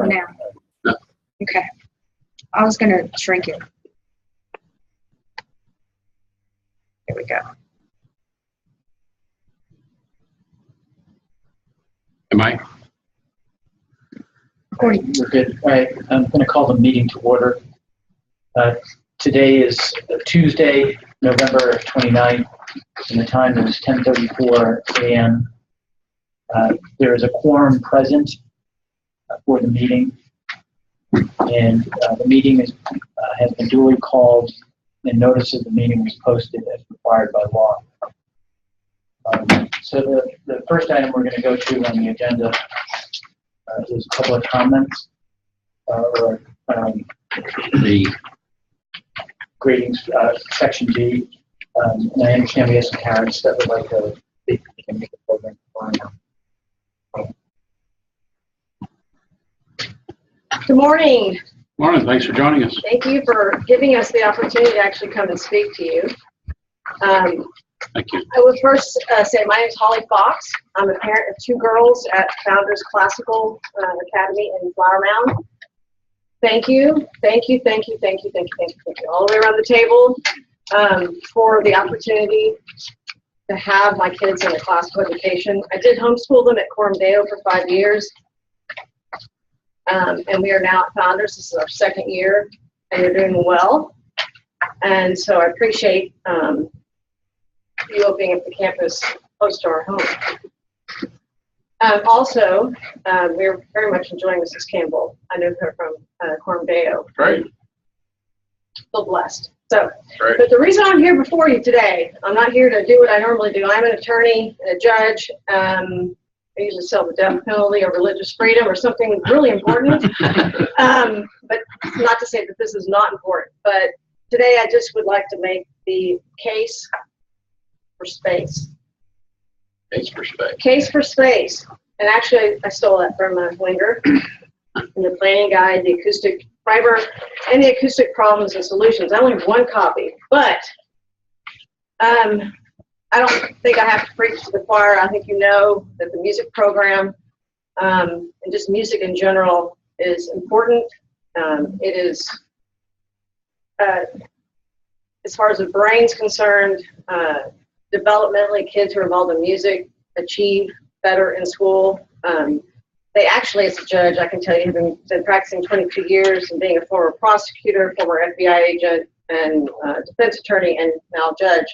now? Okay. I was going to shrink it. There we go. Am I? Recording. We're good. All right, I'm going to call the meeting to order. Today is Tuesday, November 29th, and the time is 10:34 a.m. There is a quorum present for the meeting, and the meeting has been duly called, and notice of the meeting was posted as required by law. So the first item we're going to go to on the agenda is public comments or the gradings, section D. And I understand we have some parents that would like to speak and make a program for now. Good morning. Morning. Thanks for joining us. Thank you for giving us the opportunity to actually come and speak to you. Thank you. I would first say my name is Holly Fox. I'm a parent of two girls at Founders Classical Academy in Flower Mound. Thank you, thank you, thank you, thank you, thank you, thank you, thank you all the way around the table for the opportunity to have my kids in a classical education. I did homeschool them at Deo for 5 years. And we are now at Founders. This is our second year, and they're doing well. And so I appreciate you opening up the campus close to our home. Also, we're very much enjoying Mrs. Campbell. I know her from Deo. Great. Feel blessed. So, Great. but the reason I'm here before you today, I'm not here to do what I normally do. I'm an attorney, a judge. I usually sell the death penalty or religious freedom or something really important. But not to say that this is not important. But today I just would like to make the case for space. Case for space. Case for space. And actually, I stole that from Winger in the planning guide, the acoustic primer, and the acoustic problems and solutions. I only have one copy, but I don't think I have to preach to the choir. I think you know that the music program and just music in general is important. It is, as far as the brain's concerned, developmentally, kids who are involved in music achieve better in school. They actually, as a judge, I can tell you, have been practicing 22 years and being a former prosecutor, former FBI agent, and defense attorney, and now judge.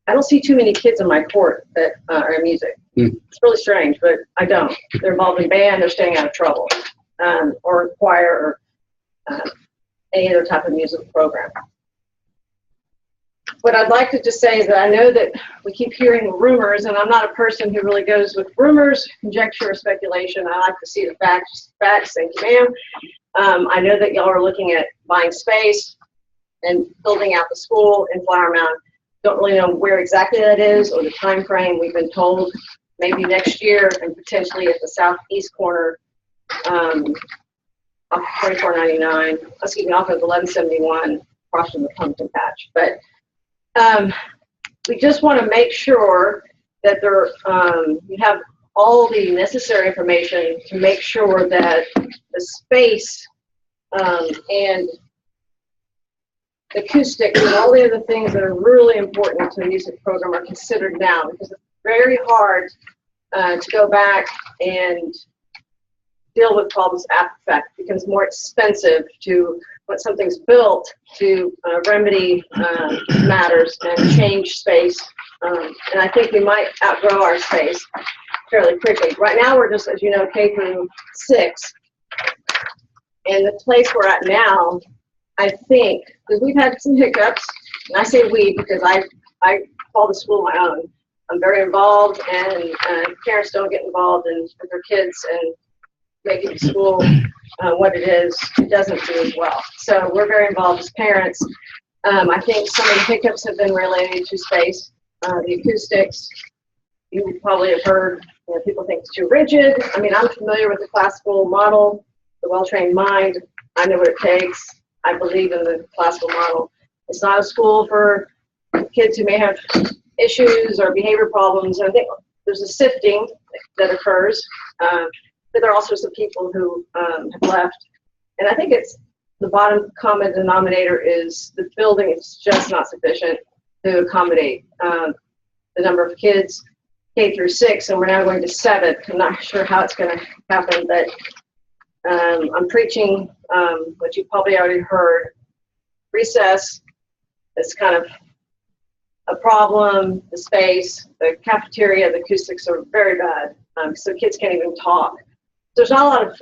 I don't see too many kids in my court that are in music. It's really strange, but I don't. They're involved in band, they're staying out of trouble, or choir, or any other type of music program. What I'd like to just say is that I know that we keep hearing rumors, and I'm not a person who really goes with rumors, conjecture, or speculation. I like to see the facts. Thank you, ma'am. I know that y'all are looking at buying space and building out the school in Flower Mound. Don't really know where exactly that is or the time frame. We've been told maybe next year and potentially at the southeast corner off of 2499, excuse me, off of 1171 across from the pumpkin patch. But we just want to make sure that you have all the necessary information to make sure that the space and acoustics and all the other things that are really important to the music program are considered now, because it's very hard to go back and deal with problems after the fact. It becomes more expensive to, when something's built, to remedy matters and change space. And I think we might outgrow our space fairly quickly. Right now we're just, as you know, K through 6. And the place we're at now, I think, because we've had some hiccups, and I say we because I call the school my own. I'm very involved, and parents don't get involved with their kids and making the school what it is. It doesn't do as well. So we're very involved as parents. I think some of the hiccups have been related to space. The acoustics, you probably have heard, people think it's too rigid. I mean, I'm familiar with the classical model, the well-trained mind. I know what it takes. I believe in the classical model. It's not a school for kids who may have issues or behavior problems. I think there's a sifting that occurs. but there are also some people who have left. And I think it's the bottom common denominator is the building is just not sufficient to accommodate the number of kids K through 6, and we're now going to 7. I'm not sure how it's going to happen, but I'm preaching what you probably already heard. Recess is kind of a problem. The space, the cafeteria, the acoustics are very bad, so kids can't even talk. There's not a lot of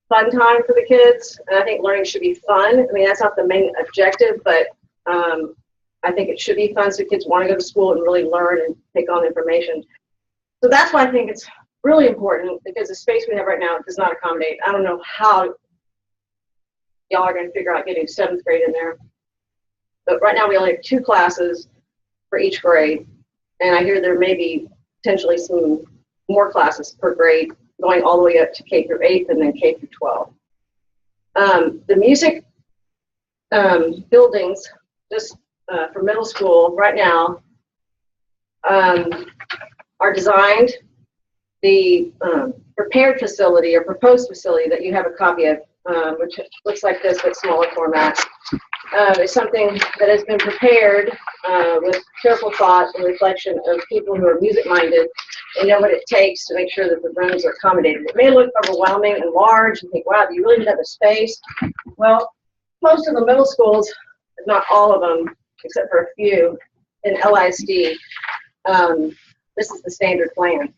fun time for the kids, and I think learning should be fun. I mean, that's not the main objective, but I think it should be fun so kids want to go to school and really learn and take on information. So that's why I think it's really important, because the space we have right now does not accommodate. I don't know how y'all are going to figure out getting 7th grade in there. But right now we only have 2 classes for each grade, and I hear there may be potentially some more classes per grade going all the way up to K through 8th and then K through 12. The music buildings, just for middle school right now, are designed. The prepared facility or proposed facility that you have a copy of, which looks like this but smaller format, is something that has been prepared with careful thought and reflection of people who are music-minded and know what it takes to make sure that the rooms are accommodated. It may look overwhelming and large and think, wow, do you really need that much space? Well, most of the middle schools, if not all of them, except for a few, in LISD, this is the standard plan,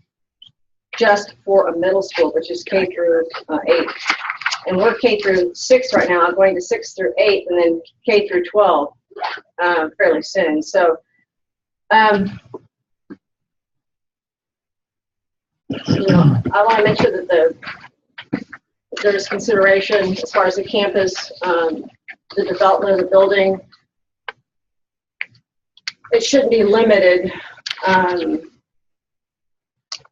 just for a middle school, which is K through 8. And we're K through 6 right now. I'm going to 6 through 8, and then K through 12 fairly soon. So, I want to make sure that there's consideration as far as the campus, the development of the building. It shouldn't be limited.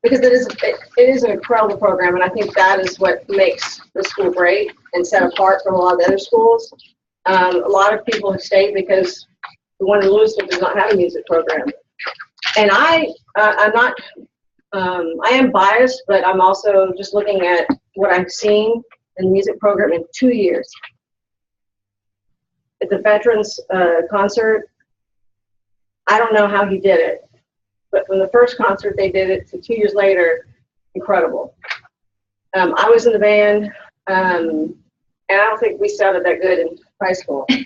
Because it is an incredible program, and I think that is what makes the school great and set apart from a lot of the other schools. A lot of people have stayed because the one in Louisville does not have a music program. And I am biased, but I'm also just looking at what I've seen in the music program in 2 years. At the Veterans concert, I don't know how he did it. But from the first concert they did it to 2 years later, incredible. I was in the band, and I don't think we sounded that good in high school. I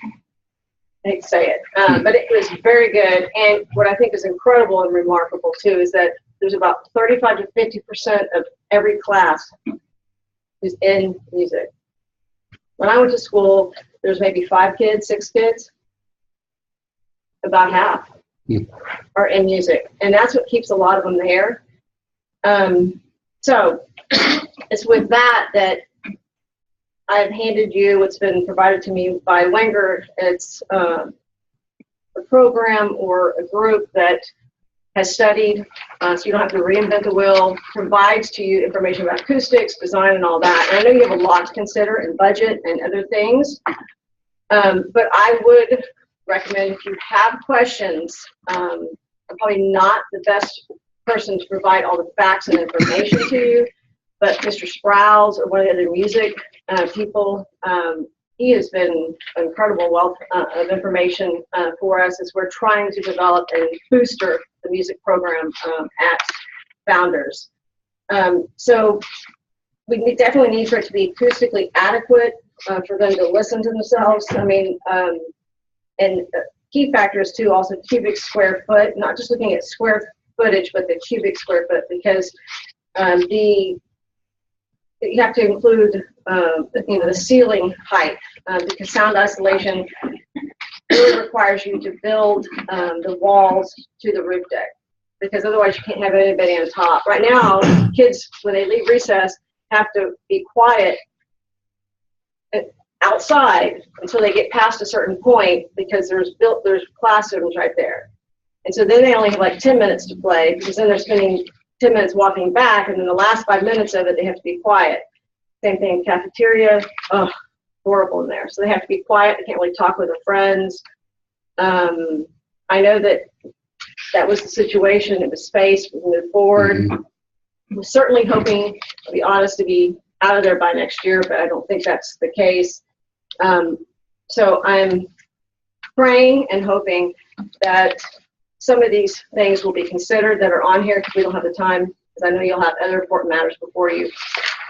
hate to say it, but it was very good. And what I think is incredible and remarkable too is that there's about 35 to 50% of every class who's in music. When I went to school, there's maybe 5 kids, 6 kids, about half are in music, and that's what keeps a lot of them there. So it's with that I've handed you what's been provided to me by Wenger. It's a program or a group that has studied, so you don't have to reinvent the wheel, provides to you information about acoustics, design, and all that. And I know you have a lot to consider in budget and other things, but I would recommend if you have questions, I'm probably not the best person to provide all the facts and information to you, but Mr. Sprouse or one of the other music people, he has been an incredible wealth of information for us as we're trying to develop and booster the music program at Founders. So we definitely need for it to be acoustically adequate for them to listen to themselves. I mean, and key factors too, also cubic square foot, not just looking at square footage, but the cubic square foot, because you have to include the ceiling height, because sound isolation really requires you to build the walls to the roof deck, because otherwise you can't have anybody on top. Right now, kids, when they leave recess, have to be quiet outside until they get past a certain point, because there's classrooms right there. And so then they only have like 10 minutes to play, because then they're spending 10 minutes walking back, and then the last 5 minutes of it, they have to be quiet. Same thing in cafeteria. Oh, horrible in there. So they have to be quiet. They can't really talk with their friends. I know that was the situation. It was space. We moved forward. we're certainly hoping, to be honest, to be out of there by next year, but I don't think that's the case. So I'm praying and hoping that some of these things will be considered that are on here, because we don't have the time, because I know you'll have other important matters before you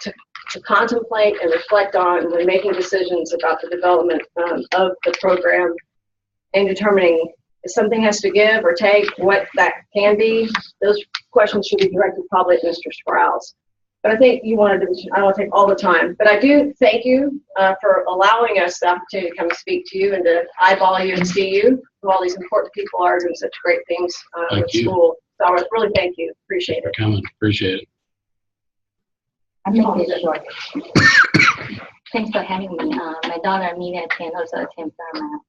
to contemplate and reflect on when making decisions about the development of the program, and determining if something has to give or take, what that can be. Those questions should be directed probably at Mr. Sprouse. But I think you wanted to, I don't want to take all the time, but I do thank you for allowing us the opportunity to come and speak to you and to eyeball you and see you, who all these important people are doing such great things in the school. So I really thank you. Appreciate it. For coming. Appreciate it. I'll make it short. Thanks for having me. My daughter Amelia can also attend Fairmount.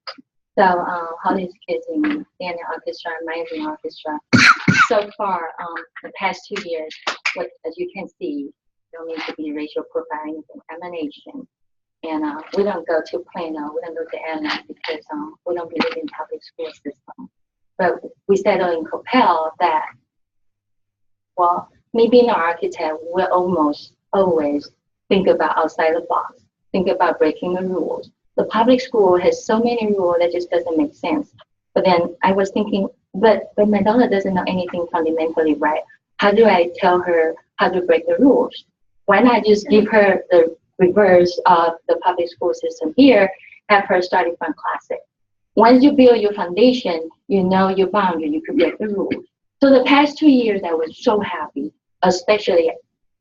So Holly's kids in Daniel Orchestra and Mandarin Orchestra. So far, the past 2 years, as you can see, don't need to be racial profiling and examination. And we don't go to Plano, we don't go to Atlanta because we don't believe in public school system. But we settle in Coppell that, well, me being an architect, we'll almost always think about outside the box, think about breaking the rules. The public school has so many rules that just doesn't make sense. But then I was thinking, but my daughter doesn't know anything fundamentally right. How do I tell her how to break the rules? Why not just give her the reverse of the public school system here, have her starting from classic. Once you build your foundation, you know your boundary, you can break the rules. So the past 2 years, I was so happy, especially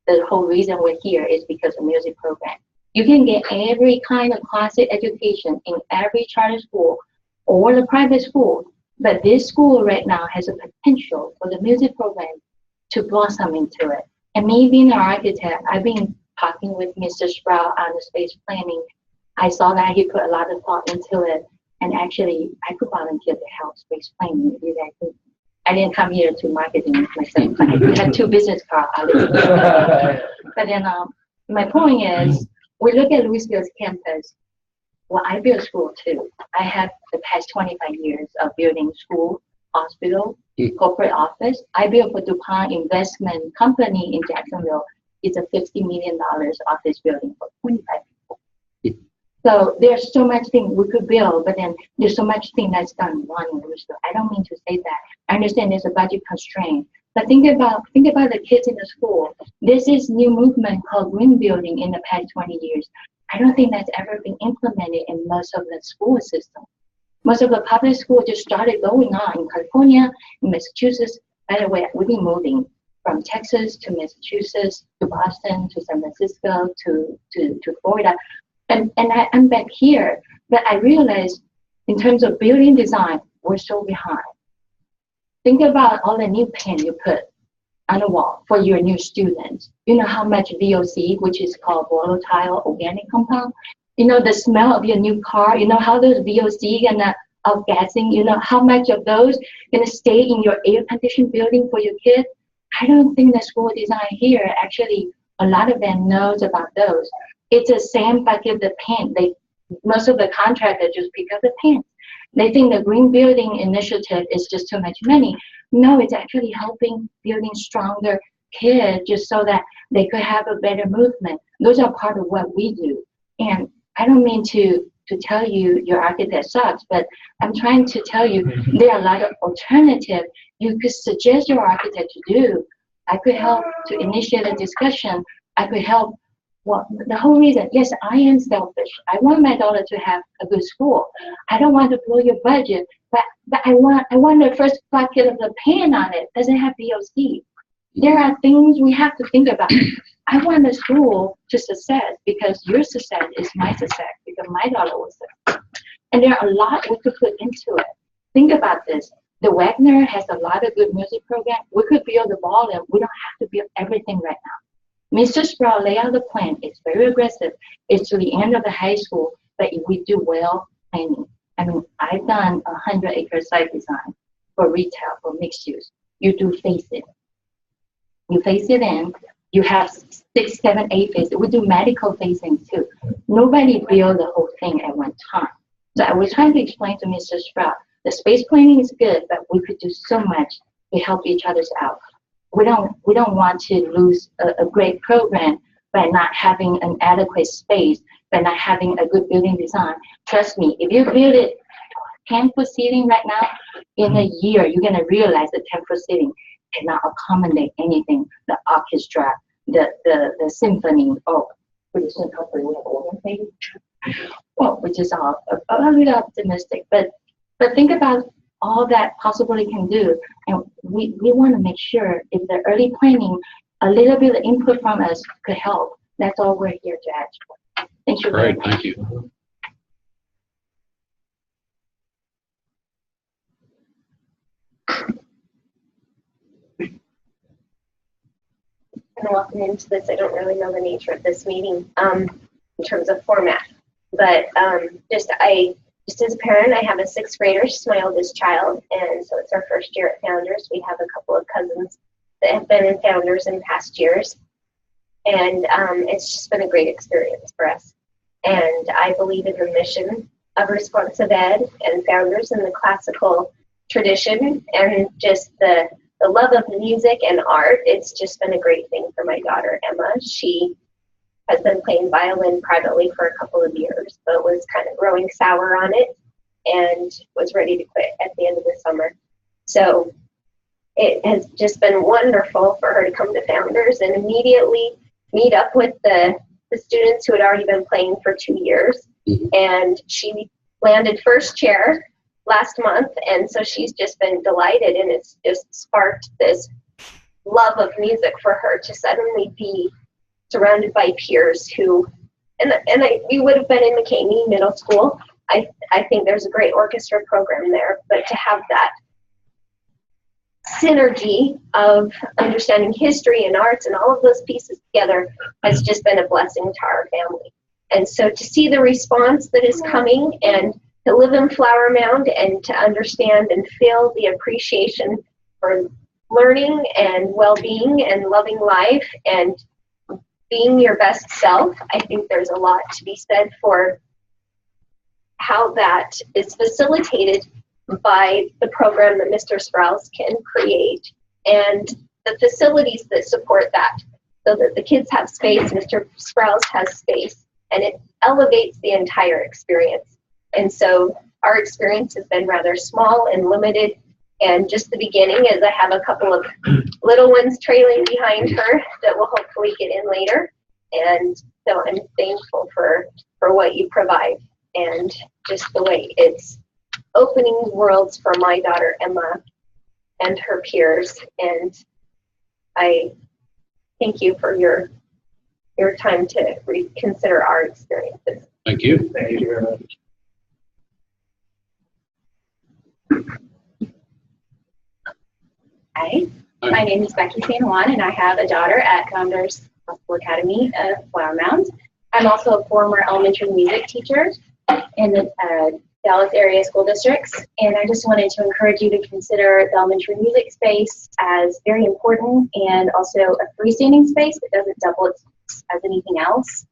the whole reason we're here is because of music program. You can get every kind of classic education in every charter school or the private school, but this school right now has a potential for the music program to blossom into it. And me being an architect, I've been talking with Mr. Sprout on the space planning. I saw that he put a lot of thought into it, and actually I could volunteer to help space planning. I didn't come here to marketing myself. I had 2 business cards. But then my point is, we look at Louisville's campus. Well, I built school too. I have the past 25 years of building school, hospital, corporate office. I built for DuPont Investment Company in Jacksonville. It's a $50 million office building for 25 people. So there's so much thing we could build, but then there's so much thing that's done wrong in Louisville. I don't mean to say that. I understand there's a budget constraint. But think about the kids in the school. There's this new movement called green building in the past 20 years. I don't think that's ever been implemented in most of the school system. Most of the public schools just started going on in California, in Massachusetts. By the way, we've been moving from Texas to Massachusetts to Boston to San Francisco to Florida. And I'm back here. But I realized in terms of building design, we're so behind. Think about all the new paint you put on the wall for your new students. You know how much VOC, which is called volatile organic compound, you know the smell of your new car, you know how those VOC gonna outgassing, you know how much of those gonna stay in your air-conditioned building for your kids. I don't think the school design here, actually, a lot of them knows about those. It's the same bucket of the paint. Most of the contractors just pick up the paint. They think the green building initiative is just too much money. No, it's actually helping building stronger kids just so that they could have a better movement. Those are part of what we do. And I don't mean to tell you your architect sucks, but I'm trying to tell you there are a lot of alternatives you could suggest your architect to do. I could help to initiate a discussion. I could help. Well, the whole reason, yes, I am selfish. I want my daughter to have a good school. I don't want to blow your budget, but I want the first bucket of the paint on it doesn't have VOC. There are things we have to think about. I want the school to success because your success is my success because my daughter was success. And there are a lot we could put into it. Think about this. The Wagner has a lot of good music programs. We could build the volume. We don't have to build everything right now. Mr. Sprout lay out the plan. It's very aggressive. It's to the end of the high school, but if we do well planning. I mean, I've done 100-acre site design for retail, for mixed use. You do face it. You face it in. You have 6, 7, 8 phases. We do medical phasing too. Nobody build the whole thing at one time. So I was trying to explain to Mr. Sprout, the space planning is good, but we could do so much to help each other out. we don't want to lose a great program by not having an adequate space, by not having a good building design. Trust me, if you build it 10-foot ceiling right now, in a year you're gonna realize the 10-foot ceiling cannot accommodate anything. The orchestra, the symphony. Oh, pretty soon hopefully we have organ maybe. Well, which is a little optimistic, but think about all that possibly can do, and we want to make sure if the early planning, a little bit of input from us could help. That's all we're here to ask for. Thank you. Great, thank you. And walking into this, I don't really know the nature of this meeting in terms of format, but just as a parent, I have a 6th grader. She's my oldest child, and so it's our first year at Founders. We have a couple of cousins that have been in Founders in past years, and it's just been a great experience for us. And I believe in the mission of Responsive Ed and Founders in the classical tradition, and just the love of music and art. It's just been a great thing for my daughter, Emma. She has been playing violin privately for a couple of years, but was kind of growing sour on it and was ready to quit at the end of the summer. So it has just been wonderful for her to come to Founders and immediately meet up with the students who had already been playing for 2 years. And she landed first chair last month, and so she's just been delighted, and it's just sparked this love of music for her to suddenly be surrounded by peers who, we would have been in McCamey Middle School. I think there's a great orchestra program there, but to have that synergy of understanding history and arts and all of those pieces together has just been a blessing to our family. And so to see the response that is coming, and to live in Flower Mound and to understand and feel the appreciation for learning and well-being and loving life and being your best self, I think there's a lot to be said for how that is facilitated by the program that Mr. Sprouse can create and the facilities that support that, so that the kids have space, Mr. Sprouse has space, and it elevates the entire experience. And so our experience has been rather small and limited, and just the beginning, as I have a couple of little ones trailing behind her that will hopefully get in later. And so I'm thankful for what you provide, and just the way it's opening worlds for my daughter Emma and her peers. And I thank you for your time to reconsider our experiences. Thank you. Thank you very much. Hi, my name is Becky San Juan, and I have a daughter at Founders Gospel Academy of Flower Mound. I'm also a former elementary music teacher in the Dallas area school districts, and I just wanted to encourage you to consider the elementary music space as very important, and also a freestanding space that doesn't double as anything else.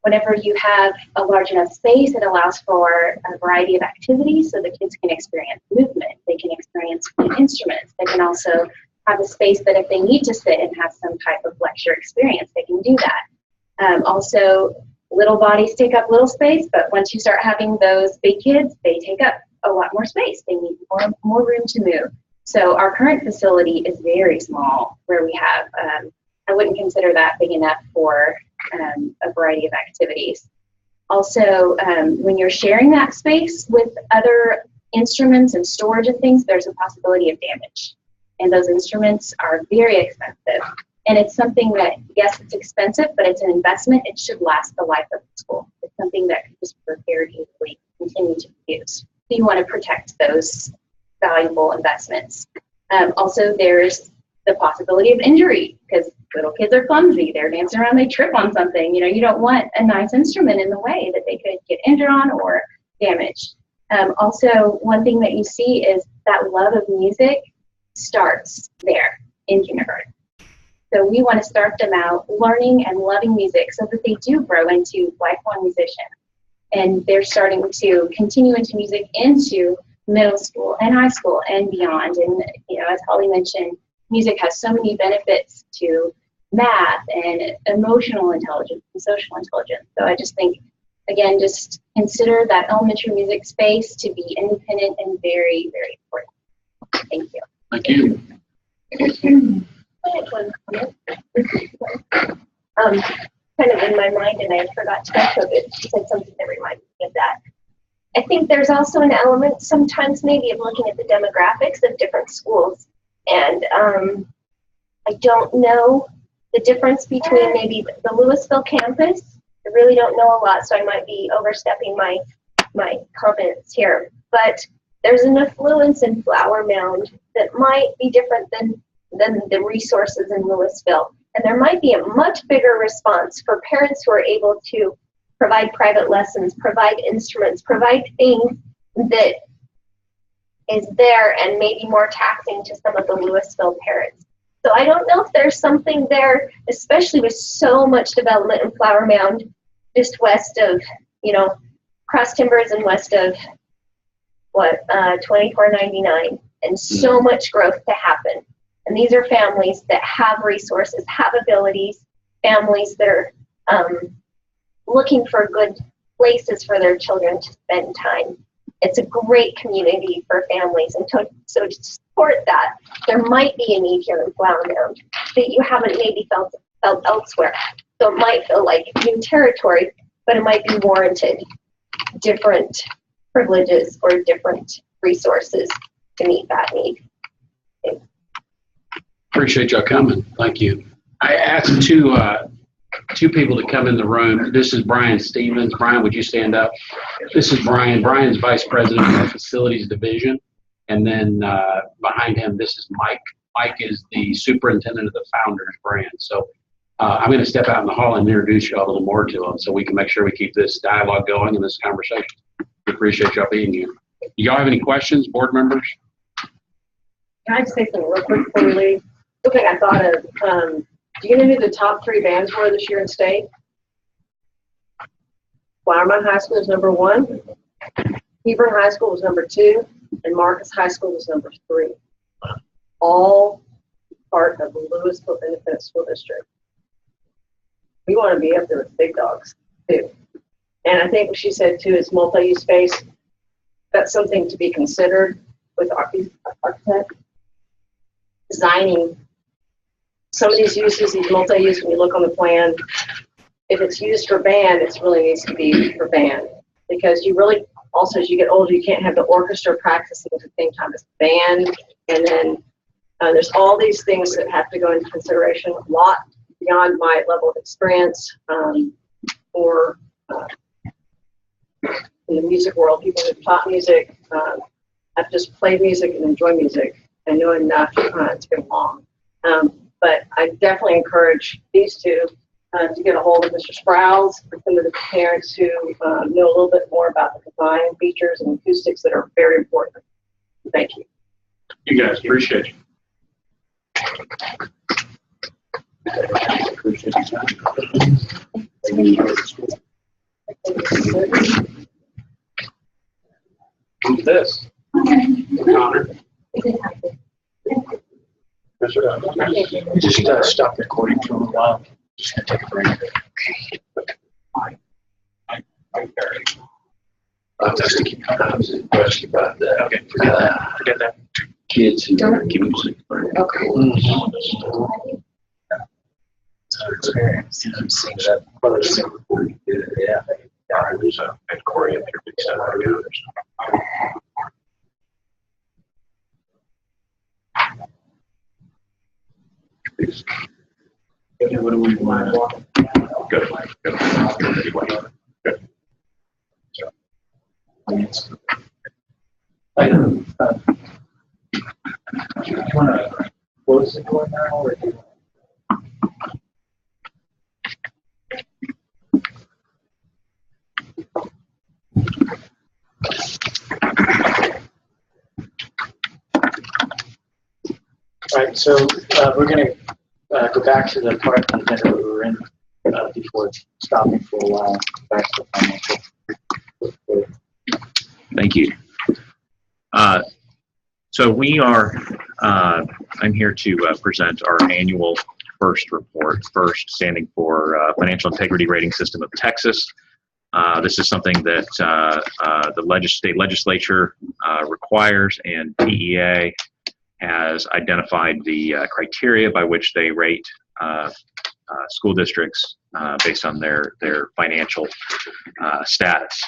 Whenever you have a large enough space, it allows for a variety of activities, so the kids can experience movement, they can experience instruments, they can also have a space that if they need to sit and have some type of lecture experience, they can do that. Also, little bodies take up little space, but once you start having those big kids, they take up a lot more space. They need more room to move. So our current facility is very small, where we have, I wouldn't consider that big enough for a variety of activities. Also, when you're sharing that space with other instruments and storage of things, there's a possibility of damage. And those instruments are very expensive. And it's something that, yes, it's expensive, but it's an investment. It should last the life of the school. It's something that can just be repaired easily, continue to be used. So you want to protect those valuable investments. Also, there's the possibility of injury, because little kids are clumsy. They're dancing around, they trip on something. You know, you don't want a nice instrument in the way that they could get injured on or damaged. Also, one thing that you see is that love of music starts there in kindergarten. So we want to start them out learning and loving music so that they do grow into lifelong musicians. And they're starting to continue into music into middle school and high school and beyond. And, you know, as Holly mentioned, music has so many benefits to math and emotional intelligence and social intelligence. So I just think, again, just consider that elementary music space to be independent and very, very important. Thank you. Thank you. I had one comment. Kind of in my mind, and I forgot to mention it. She said something that reminded me of that. I think there's also an element sometimes maybe of looking at the demographics of different schools. And I don't know the difference between maybe the Louisville campus. I really don't know a lot, so I might be overstepping my comments here. But there's an affluence in Flower Mound that might be different than the resources in Louisville. And there might be a much bigger response for parents who are able to provide private lessons, provide instruments, provide things that is there and maybe more taxing to some of the Louisville parents. So I don't know if there's something there, especially with so much development in Flower Mound, just west of, Cross Timbers and west of, 2499, and so much growth to happen. And these are families that have resources, have abilities, families that are looking for good places for their children to spend time. It's a great community for families. And so to support that, there might be a need here in Flower Mound that you haven't maybe felt elsewhere. So it might feel like new territory, but it might be warranted different privileges or different resources to meet that need. Appreciate y'all coming. Thank you. I asked two people to come in the room. This is Brian Stevens. Brian, would you stand up? This is Brian. Brian's Vice President of our Facilities Division. And then behind him, this is Mike. Mike is the Superintendent of the Founders brand. So I'm going to step out in the hall and introduce y'all a little more to them so we can make sure we keep this dialogue going and this conversation. We appreciate y'all being here. Y'all have any questions, board members? Can I just say something real quick before we leave? Something I thought of. Do you know who the top 3 bands were this year in state? Flower Mound High School was number 1, Hebron High School was number 2, and Marcus High School was number 3. All part of the Louisville Independent School District. We want to be up there with big dogs, too. And I think what she said, too, is multi-use space. That's something to be considered with architects. Designing some of these uses, these multi-use, when you look on the plan, if it's used for band, it really needs to be for band. Because you really, also as you get older, you can't have the orchestra practicing at the same time as the band. And then there's all these things that have to go into consideration, a lot beyond my level of experience or in the music world. People who've taught music, have just played music and enjoy music. I know enough to get along. But I definitely encourage these two to get a hold of Mr. Sprouse for some of the parents who know a little bit more about the design features and acoustics that are very important. Thank you. You guys, appreciate you. Who's this? Connor. Just stop recording for a little while. Just gonna take a break. I was just keep question about that. Okay, forget that. Kids who are music. Okay. Experience. I'm seeing that. Yeah. I was at Corey up here, big stuff. What do we want? Good. You want to close the door now, or do you? All right, so we're going to go back to the part of the agenda we were in before stopping for a while. Back to the financial. Thank you. So I'm here to present our annual FIRST report, FIRST standing for Financial Integrity Rating System of Texas. This is something that the state legislature requires, and PEA has identified the criteria by which they rate school districts based on their financial status.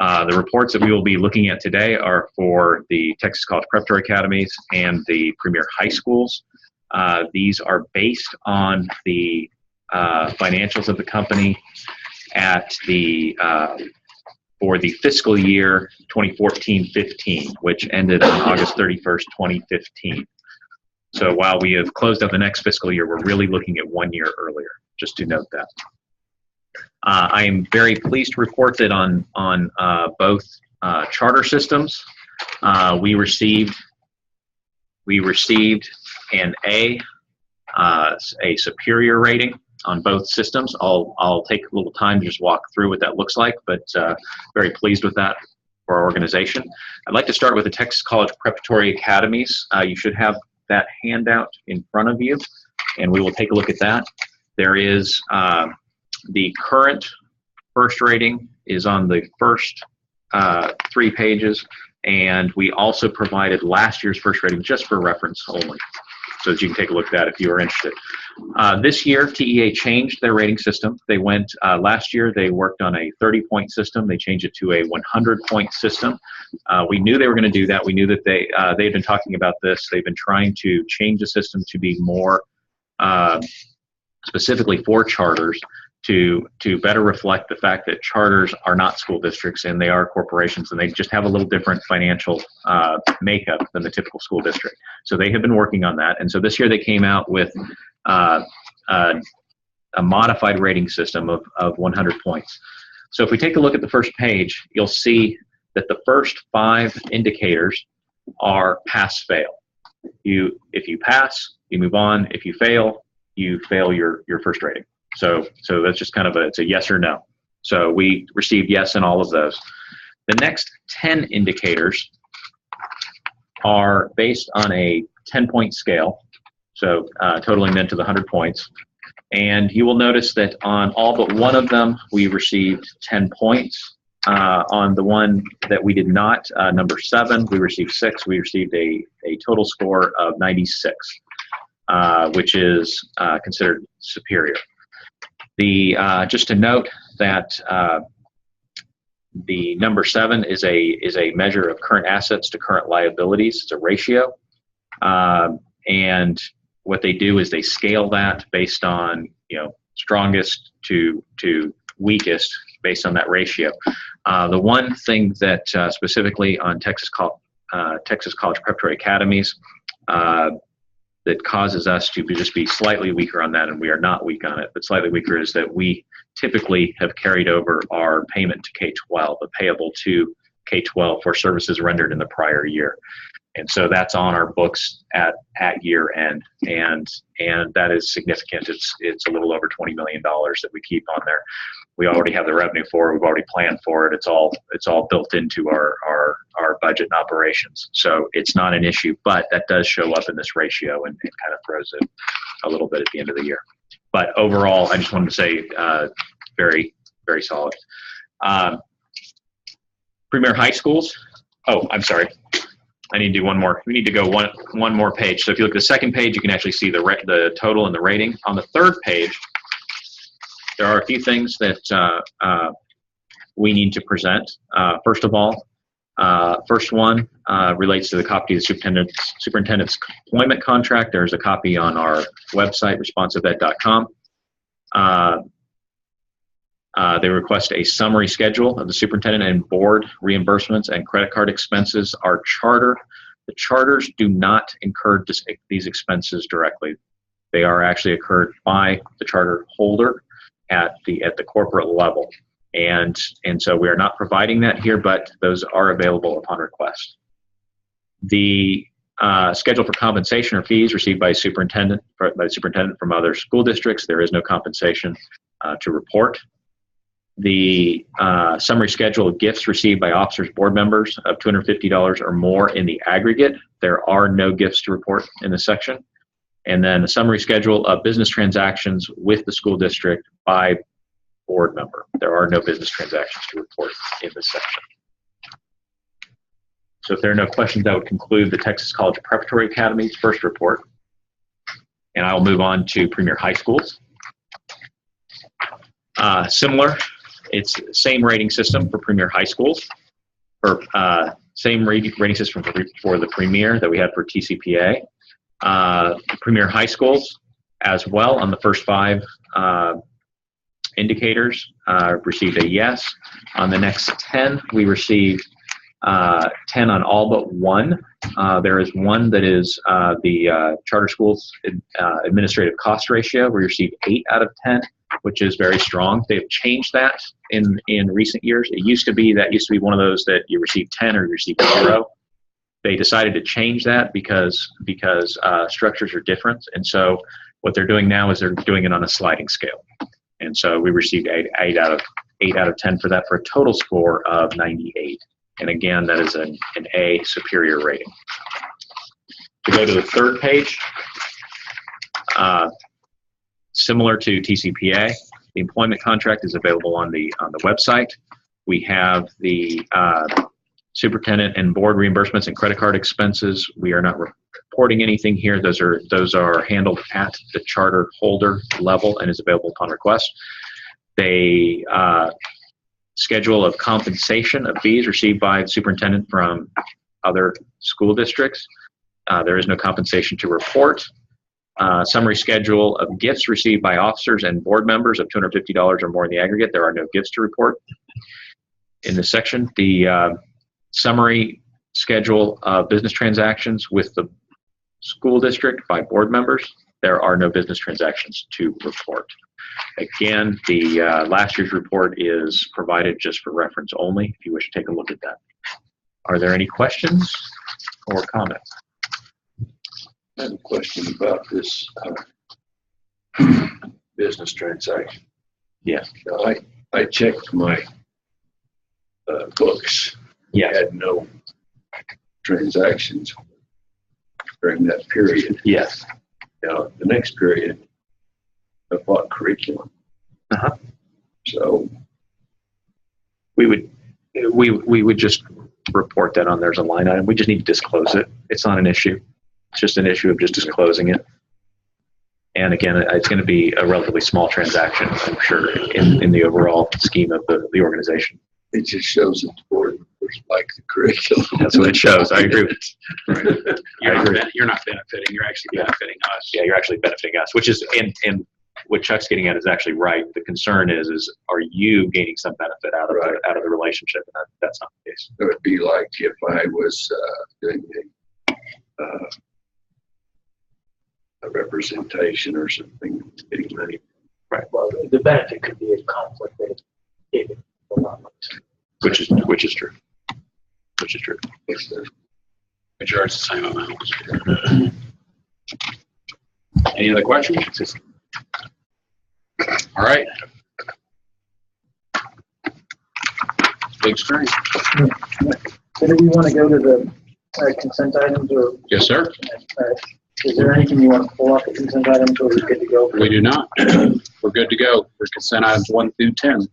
The reports that we will be looking at today are for the Texas College Preparatory Academies and the Premier High Schools. These are based on the financials of the company at for the fiscal year 2014-15, which ended on August 31st, 2015. So while we have closed out the next fiscal year, we're really looking at 1 year earlier, just to note that. I am very pleased to report that on both charter systems, we received an A superior rating on both systems. I'll take a little time to just walk through what that looks like, but very pleased with that for our organization. I'd like to start with the Texas College Preparatory Academies. You should have that handout in front of you, and we will take a look at that. There is the current FIRST rating is on the first 3 pages, and we also provided last year's FIRST rating just for reference only, so that you can take a look at that if you are interested. This year, TEA changed their rating system. They went, last year they worked on a 30-point system. They changed it to a 100-point system. We knew they were going to do that. We knew that they'd been talking about this. They've been trying to change the system to be more specifically for charters, to better reflect the fact that charters are not school districts and they are corporations, and they just have a little different financial makeup than the typical school district. So they have been working on that, and so this year they came out with a modified rating system of 100 points. So if we take a look at the first page, you'll see that the first 5 indicators are pass-fail. If you pass, you move on. If you fail your FIRST rating. So that's just kind of it's a yes or no. So we received yes in all of those. The next 10 indicators are based on a 10-point scale, so totaling then to the 100 points. And you will notice that on all but one of them, we received 10 points. On the one that we did not, number 7, we received 6. We received a total score of 96, which is considered superior. Just to note that the number 7 is a measure of current assets to current liabilities. It's a ratio, and what they do is they scale that based on strongest to weakest based on that ratio. The one thing that specifically on Texas College Preparatory Academies that causes us to just be slightly weaker on that, and we are not weak on it, but slightly weaker, is that we typically have carried over our payment to K-12, payable to K-12 for services rendered in the prior year. And so that's on our books at year end, and that is significant. It's a little over $20 million that we keep on there. We already have the revenue for it. We've already planned for it. It's all built into our budget and operations. So it's not an issue, but that does show up in this ratio and kind of throws it a little bit at the end of the year. But overall, I just wanted to say very, very solid. Premier High Schools. Oh, I'm sorry. I need to do one more. We need to go one more page. So if you look at the second page, you can actually see the total and the rating. On the third page, there are a few things that we need to present. First of all, first one relates to the copy of the superintendent's employment contract. There's a copy on our website, ResponsiveEd.com. They request a summary schedule of the superintendent and board reimbursements and credit card expenses. Our charter, the charters do not incur these expenses directly. They are actually incurred by the charter holder at the corporate level. And so we are not providing that here, but those are available upon request. The schedule for compensation or fees received by the superintendent from other school districts. There is no compensation to report. The summary schedule of gifts received by officers, board members of $250 or more in the aggregate. There are no gifts to report in this section. And then a summary schedule of business transactions with the school district by board member. There are no business transactions to report in this section. So if there are no questions, that would conclude the Texas College Preparatory Academy's first report. And I will move on to Premier High Schools. Similar, it's the same rating system for Premier High Schools, or same rating system for the Premier that we had for TCPA. Premier High Schools as well on the first 5 indicators received a yes. On the next 10, we received 10 on all but 1. There is one that is the charter schools administrative cost ratio. We received 8 out of 10, which is very strong. They've changed that in recent years. It used to be one of those that you receive 10 or you receive 0. They decided to change that because structures are different, and so what they're doing now is they're doing it on a sliding scale. And so we received 8 out of 10 for that, for a total score of 98. And again, that is an A superior rating. To go to the third page, similar to TCPA, the employment contract is available on the website. We have the superintendent and board reimbursements and credit card expenses. We are not reporting anything here. Those are handled at the charter holder level and is available upon request. They schedule of compensation of fees received by the superintendent from other school districts. There is no compensation to report. Summary schedule of gifts received by officers and board members of $250 or more in the aggregate. There are no gifts to report. In this section, the summary schedule of business transactions with the school district by board members. There are no business transactions to report. Again, the last year's report is provided just for reference only, if you wish to take a look at that. Are there any questions or comments? I have a question about this business transaction. Yes. I checked my books. Yes. Had no transactions during that period. Yes. Now, the next period, I bought curriculum. Uh-huh. So we would just report that on there's a line item. We just need to disclose it. It's not an issue. It's just an issue of just disclosing it. And again, it's going to be a relatively small transaction, I'm sure, in the overall scheme of the organization. it just shows that the board members like the curriculum. That's what it shows. I agree with Right. You're not benefiting. You're actually benefiting us. Yeah, you're actually benefiting us, which is, and what Chuck's getting at is actually right. The concern is are you gaining some benefit out of the relationship? And that's not the case. It would be like if I was doing a representation or something, getting money. Right. Well, the benefit could be a conflict that if it will not. Which is true. Which is true. We charge the same amount. Any other questions? All right. Big screen. So do we want to go to the consent items, or Yes, sir. is there anything you want to pull off the consent items, or are we good to go? We do not. We're good to go for consent items 1 through 10.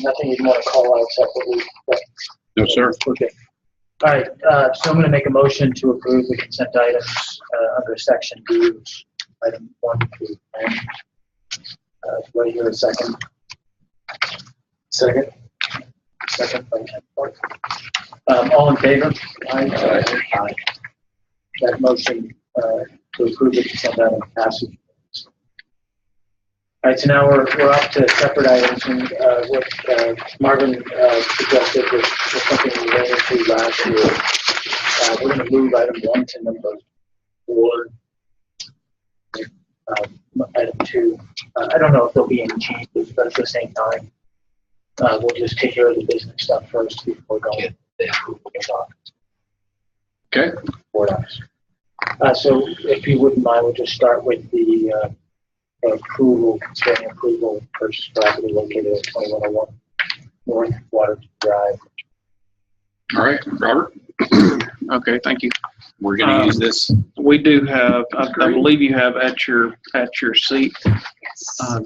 Nothing you want to call out separately? No, sir. Okay. All right. So I'm going to make a motion to approve the consent items under section B, item 1 through 10. Do I hear a second? Second. Second by Ken Clark. All in favor? Aye. Aye. That motion to approve the consent item passes. All right, so now we're up to separate items, and what Marvin suggested was something we ran into last year. We're going to move item 1 to number 4. Item 2. I don't know if there'll be any changes, but at the same time, we'll just take care of the business stuff first before going to the approval of documents. Okay. Board office. So if you wouldn't mind, we'll just start with the approval, concerning approval purchase property located at 2101. North Water Drive. All right, Robert. Okay, thank you. We're going to use this. We do have, I believe you have at your seat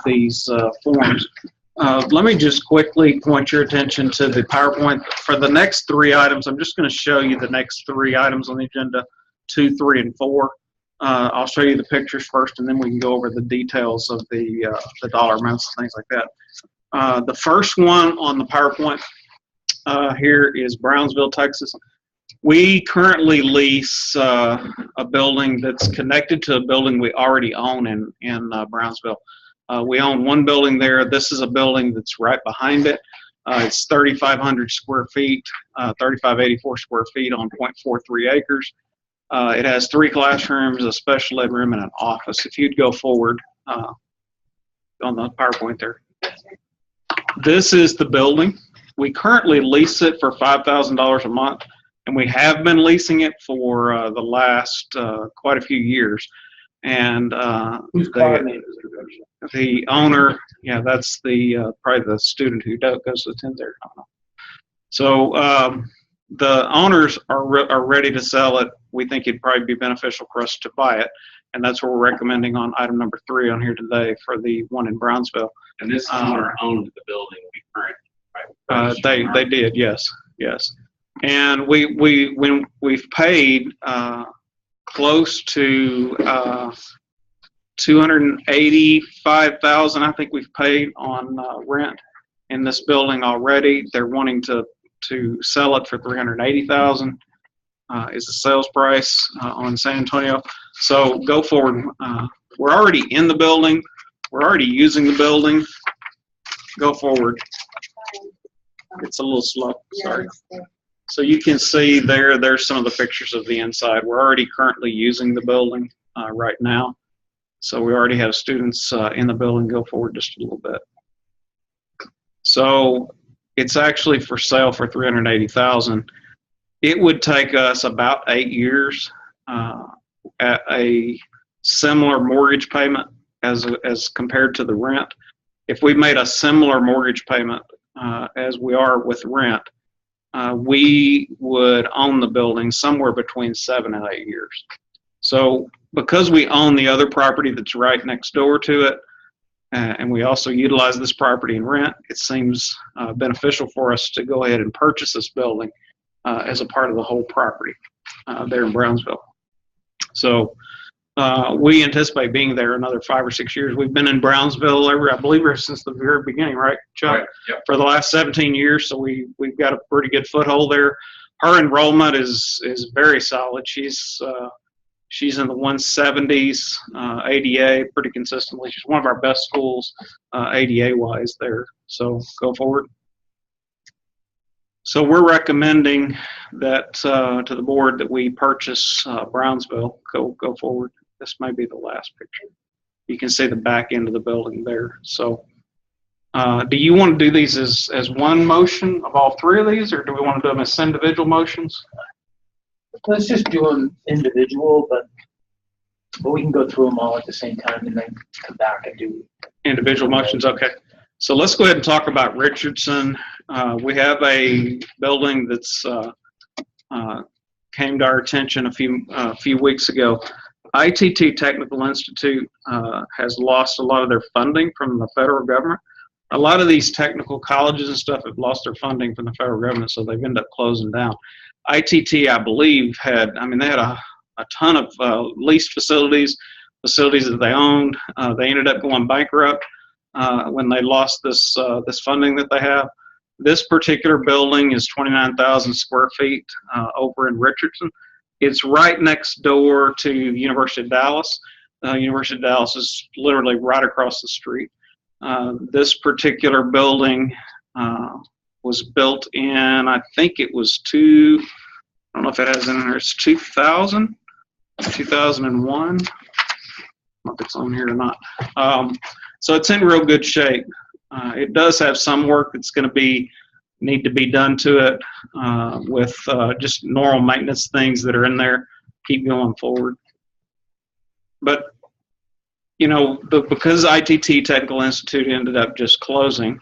these forms. Let me just quickly point your attention to the PowerPoint. For the next 3 items, I'm just going to show you the next 3 items on the agenda, 2, 3, and 4. I'll show you the pictures first, and then we can go over the details of the dollar amounts and things like that. The first one on the PowerPoint here is Brownsville, Texas. We currently lease a building that's connected to a building we already own in Brownsville. We own one building there. This is a building that's right behind it. It's 3,500 square feet, 3,584 square feet on 0.43 acres. It has 3 classrooms, a special ed room, and an office. If you'd go forward on the PowerPoint there. This is the building. We currently lease it for $5,000 a month, and we have been leasing it for the last quite a few years. And the owner, yeah, that's the probably the student who goes to attend there. I don't know. So the owners are ready to sell it. We think it'd probably be beneficial for us to buy it, and that's what we're recommending on item number 3 on here today for the one in Brownsville. And this owner owned the building we currently. They did, yes. And we've paid close to $285,000. I think we've paid on rent in this building already. They're wanting to sell it for $380,000 is the sales price on San Antonio. So go forward. We're already in the building. We're already using the building. Go forward. It's a little slow. Sorry. So you can see there's some of the pictures of the inside. We're already currently using the building right now. So we already have students in the building. Go forward just a little bit. So it's actually for sale for $380,000. It would take us about 8 years at a similar mortgage payment as compared to the rent. If we made a similar mortgage payment as we are with rent, we would own the building somewhere between 7 and 8 years. So because we own the other property that's right next door to it, and we also utilize this property in rent, it seems beneficial for us to go ahead and purchase this building as a part of the whole property there in Brownsville. So we anticipate being there another 5 or 6 years. We've been in Brownsville I believe since the very beginning, right, Chuck? Right. Yep. For the last 17 years, so we've got a pretty good foothold there. Her enrollment is very solid. She's in the 170s ADA pretty consistently. She's one of our best schools ADA-wise there. So go forward. So we're recommending that to the board that we purchase Brownsville. Go forward. This may be the last picture. You can see the back end of the building there. So do you want to do these as one motion of all 3 of these, or do we want to do them as individual motions? Let's just do them individual, but we can go through them all at the same time and then come back and do individual motions. Okay. So let's go ahead and talk about Richardson. We have a building that's came to our attention a few weeks ago. ITT Technical Institute has lost a lot of their funding from the federal government. A lot of these technical colleges and stuff have lost their funding from the federal government, so they've ended up closing down. ITT, I believe, they had a ton of leased facilities that they owned. They ended up going bankrupt when they lost this funding that they have. This particular building is 29,000 square feet over in Richardson. It's right next door to the University of Dallas. University of Dallas is literally right across the street. This particular building was built in, I think it was I don't know if it has in there, it's 2000, 2001. I don't know if it's on here or not. So it's in real good shape. It does have some work that's going to need to be done to it with just normal maintenance things that are in there. Keep going forward. But, because ITT Technical Institute ended up just closing,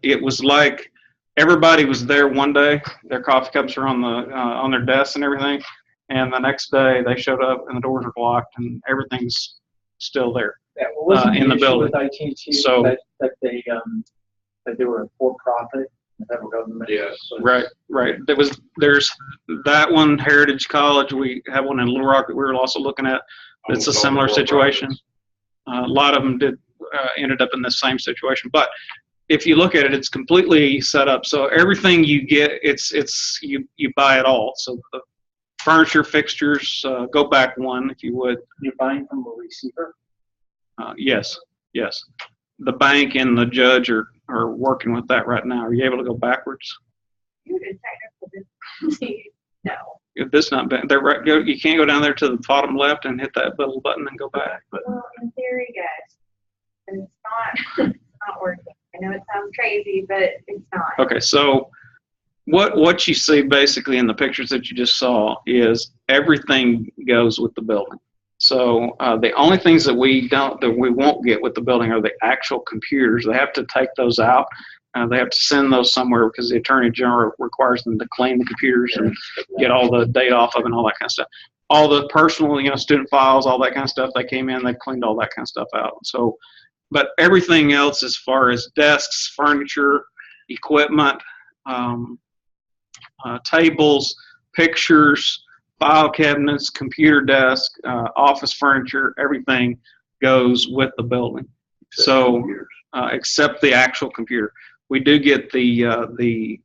it was like everybody was there one day. Their coffee cups were on their desks and everything. And the next day they showed up and the doors were locked and everything's still there. Yeah, well, wasn't in the issue building. with ITT So- that they were a for-profit, the federal government? Yes. Right. There's that one, Heritage College. We have one in Little Rock that we were also looking at. It's a similar situation. A lot of them ended up in the same situation. But if you look at it, it's completely set up. So everything you get, you buy it all. So the furniture, fixtures, go back one if you would. You're buying from a receiver? Yes. The bank and the judge are working with that right now. Are you able to go backwards? You did technical difficulty. No. If this not bad, you can't go down there to the bottom left and hit that little button and go back. But Well, in theory, guys, and it's not working. I know it sounds crazy, but it's not. okay, so what you see basically in the pictures that you just saw is everything goes with the building. So the only things that we won't get with the building are the actual computers. They have to take those out. They have to send those somewhere because the Attorney General requires them to clean the computers and get all the data off of it and all that kind of stuff. All the personal, student files, all that kind of stuff, they came in, they cleaned all that kind of stuff out. So, but everything else as far as desks, furniture, equipment, tables, pictures, file cabinets, computer desk, office furniture, everything goes with the building. So, except the actual computer. We do get the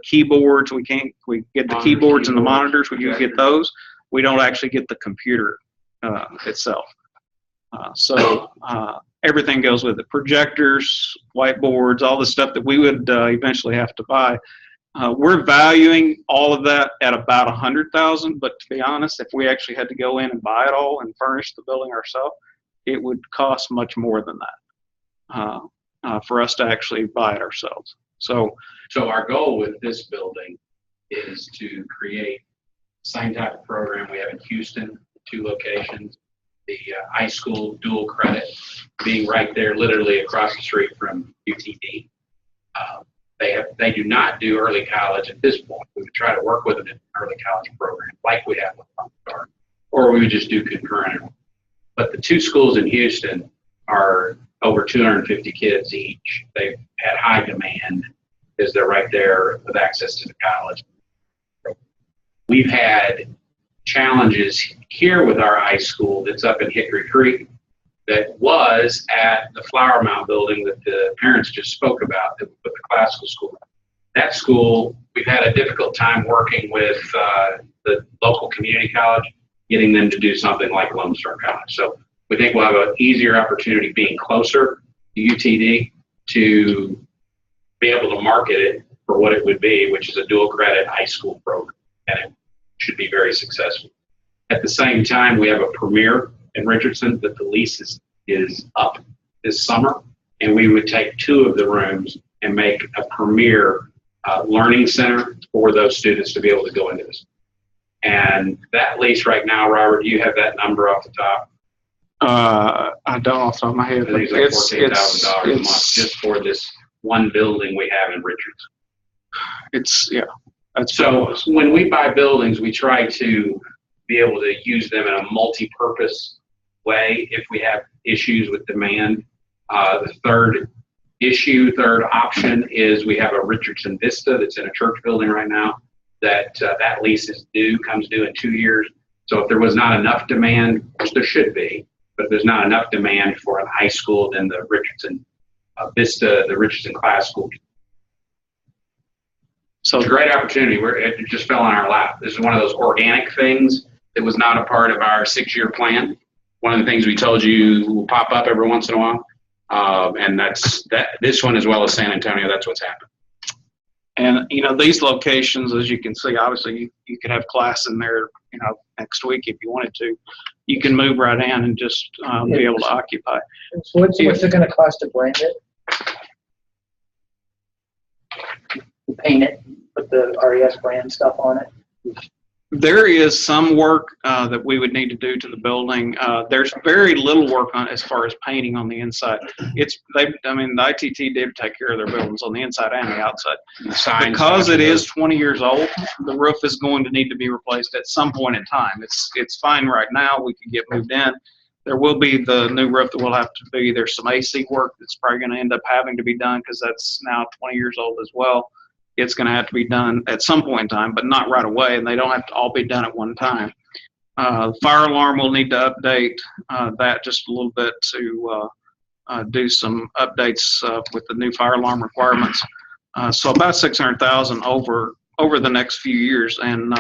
keyboards. We get the keyboards and the monitors. We do get those. We don't actually get the computer itself. So everything goes with it. Projectors, whiteboards, all the stuff that we would eventually have to buy. We're valuing all of that at about $100,000. But to be honest, if we actually had to go in and buy it all and furnish the building ourselves, it would cost much more than that. For us to actually buy it ourselves. So our goal with this building is to create the same type of program we have in Houston, 2 locations, the high school dual credit being right there, literally across the street from UTD. They do not do early college at this point. We would try to work with them in an early college program like we have with Start, or we would just do concurrent. But the 2 schools in Houston are over 250 kids each. They've had high demand because they're right there with access to the college. We've had challenges here with our high school that's up in Hickory Creek that was at the Flower Mound building that the parents just spoke about that we put the classical school. That school, we've had a difficult time working with the local community college, getting them to do something like Lone Star College. So we think we'll have an easier opportunity being closer to UTD to be able to market it for what it would be, which is a dual credit high school program, and it should be very successful. At the same time, we have a Premier in Richardson that the lease is up this summer, and we would take 2 of the rooms and make a Premier learning center for those students to be able to go into this. And that lease right now, Robert, do you have that number off the top? I don't off the top of my head. I think it's like $14,000 a month just for this one building we have in Richardson. That's so when we buy buildings, we try to be able to use them in a multi-purpose way if we have issues with demand. The third option is we have a Richardson Vista that's in a church building right now that lease comes due in 2 years. So if there was not enough demand, which there should be, but if there's not enough demand for a high school, then the Richardson Vista, the Richardson Class School. So it's a great opportunity. It just fell on our lap. This is one of those organic things that was not a part of our 6-year plan. One of the things we told you will pop up every once in a while. And that's this one as well as San Antonio, that's what's happened. And, these locations, as you can see, obviously you could have class in there, next week if you wanted to. You can move right in and just be able to occupy. So what's it going to cost to brand it? To paint it, put the RES brand stuff on it? There is some work that we would need to do to the building. There's very little work on as far as painting on the inside. The ITT did take care of their buildings on the inside and the outside. The signs, Because it is 20 years old, the roof is going to need to be replaced at some point in time. It's fine right now. We can get moved in. There will be the new roof that will have to be. There's some AC work that's probably going to end up having to be done because that's now 20 years old as well. It's going to have to be done at some point in time, but not right away, and they don't have to all be done at one time. The fire alarm will need to update that just a little bit to do some updates with the new fire alarm requirements. So about $600,000 over the next few years, and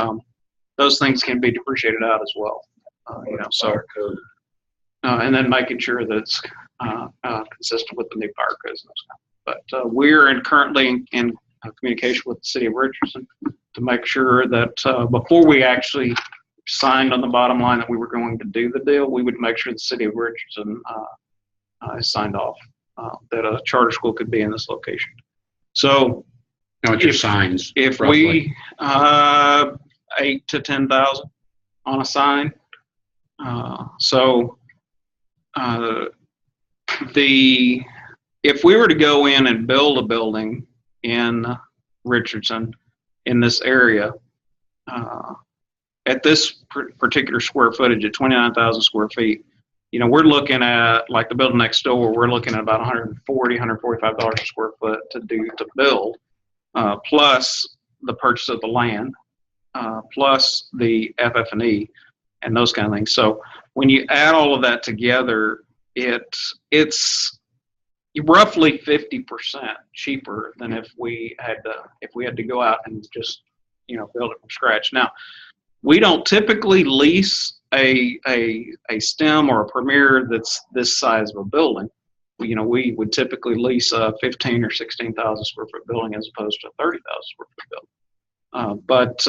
those things can be depreciated out as well. And then making sure that it's consistent with the new fire codes. But we're currently in communication with the city of Richardson to make sure that before we actually signed on the bottom line that we were going to do the deal, we would make sure the city of Richardson has signed off that a charter school could be in this location. So, what's your signs? If roughly? we 8 to 10,000 on a sign. If we were to go in and build a building in Richardson in this area, at this particular square footage at 29,000 square feet, we're looking at, like the building next door, we're looking at about $140, $145 a square foot to build, plus the purchase of the land, plus the FF&E and those kind of things. So when you add all of that together, it's roughly 50% cheaper than if we had to go out and just build it from scratch. Now, we don't typically lease a STEM or a Premier that's this size of a building. We would typically lease a 15 or 16,000 square foot building as opposed to a 30,000 square foot building. But